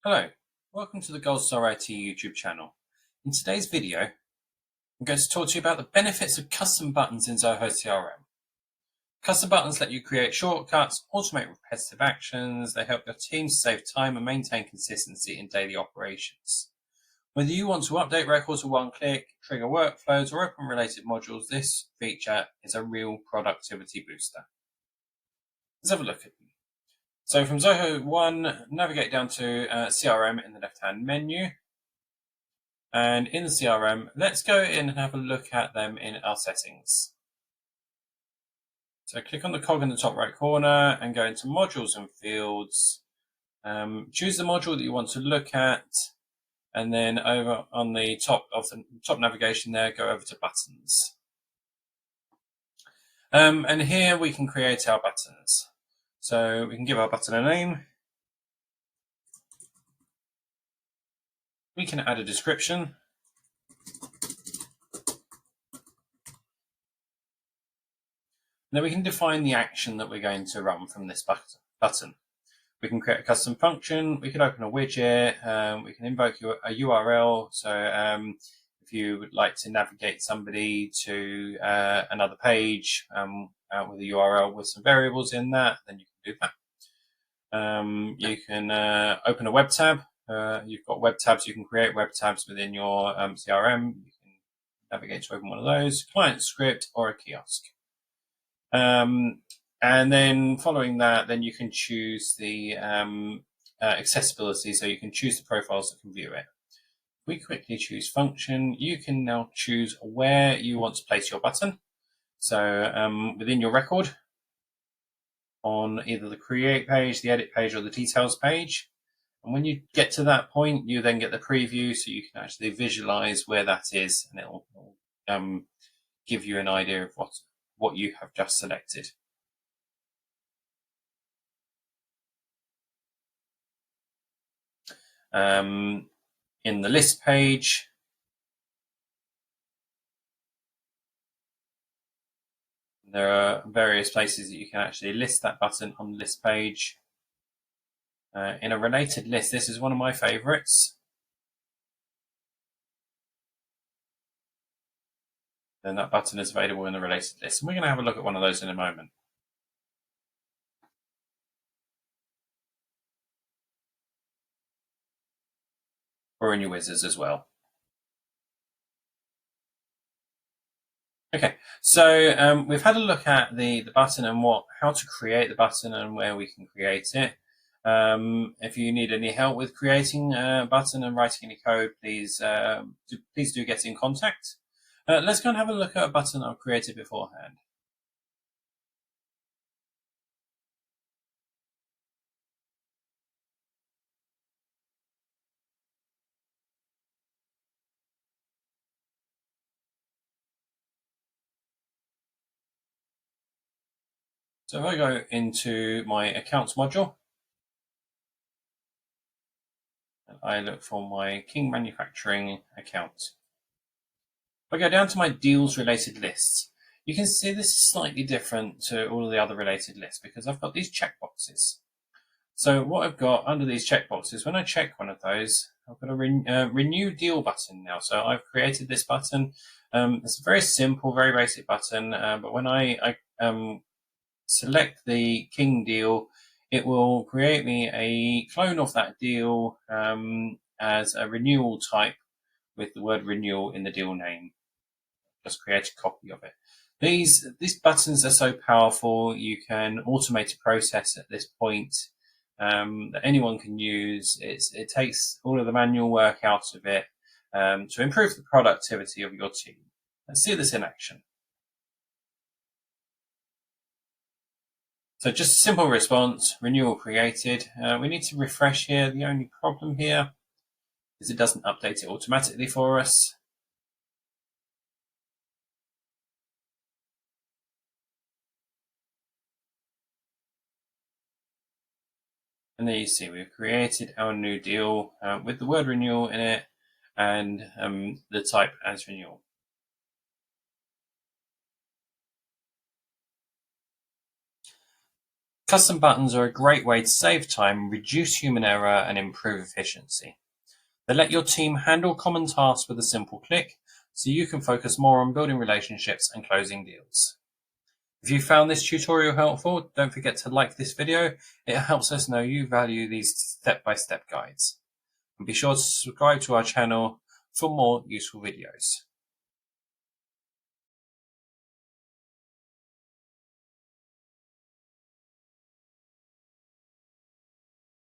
Hello, welcome to the Gold Star IT YouTube channel. In today's video, I'm going to talk to you about the benefits of custom buttons in Zoho CRM. Custom buttons let you create shortcuts, automate repetitive actions. They help your team save time and maintain consistency in daily operations. Whether you want to update records with one click, trigger workflows, or open related modules, this feature is a real productivity booster. Let's have a look at them. So from Zoho 1, navigate down to CRM in the left-hand menu. And in the CRM, let's go in and have a look at them in our settings. So click on the cog in the top right corner and go into modules and fields. Choose the module that you want to look at. And then over on the top of the top navigation there, go over to buttons. And here we can create our buttons. So we can give our button a name. We can add a description. Then we can define the action that we're going to run from this button. We can create a custom function. We can open a widget. We can invoke a URL. So if you would like to navigate somebody to another page with a URL with some variables in that, then you can do that. You can open a web tab. You've got web tabs. You can create web tabs within your CRM. You can navigate to open one of those, client script, or a kiosk. And then following that, then you can choose the accessibility. So you can choose the profiles that can view it. If we quickly choose function, you can now choose where you want to place your button. So within your record, on either the create page, the edit page, or the details page. And when you get to that point, you then get the preview, so you can actually visualize where that is, and it'll give you an idea of what you have just selected. In the list page, there are various places that you can actually list that button on the list page. In a related list, this is one of my favorites. Then that button is available in the related list. And we're going to have a look at one of those in a moment. Or in your wizards as well. Okay, so we've had a look at the button and how to create the button and where we can create it. If you need any help with creating a button and writing any code, please do get in contact. Let's go and have a look at a button I've created beforehand. So if I go into my accounts module, and I look for my King Manufacturing account. If I go down to my deals related lists, you can see this is slightly different to all of the other related lists because I've got these checkboxes. So what I've got under these checkboxes, when I check one of those, I've got a renew deal button now. So I've created this button. It's a very simple, very basic button, but when I select the King deal, it will create me a clone of that deal as a renewal type with the word renewal in the deal name. Just create a copy of it. These buttons are so powerful, you can automate a process at this point that anyone can use. It takes all of the manual work out of it to improve the productivity of your team. Let's see this in action. So just a simple response, renewal created. We need to refresh here. The only problem here is it doesn't update it automatically for us. And there you see we've created our new deal with the word renewal in it and the type as renewal. Custom buttons are a great way to save time, reduce human error, and improve efficiency. They let your team handle common tasks with a simple click, so you can focus more on building relationships and closing deals. If you found this tutorial helpful, don't forget to like this video. It helps us know you value these step-by-step guides. And be sure to subscribe to our channel for more useful videos.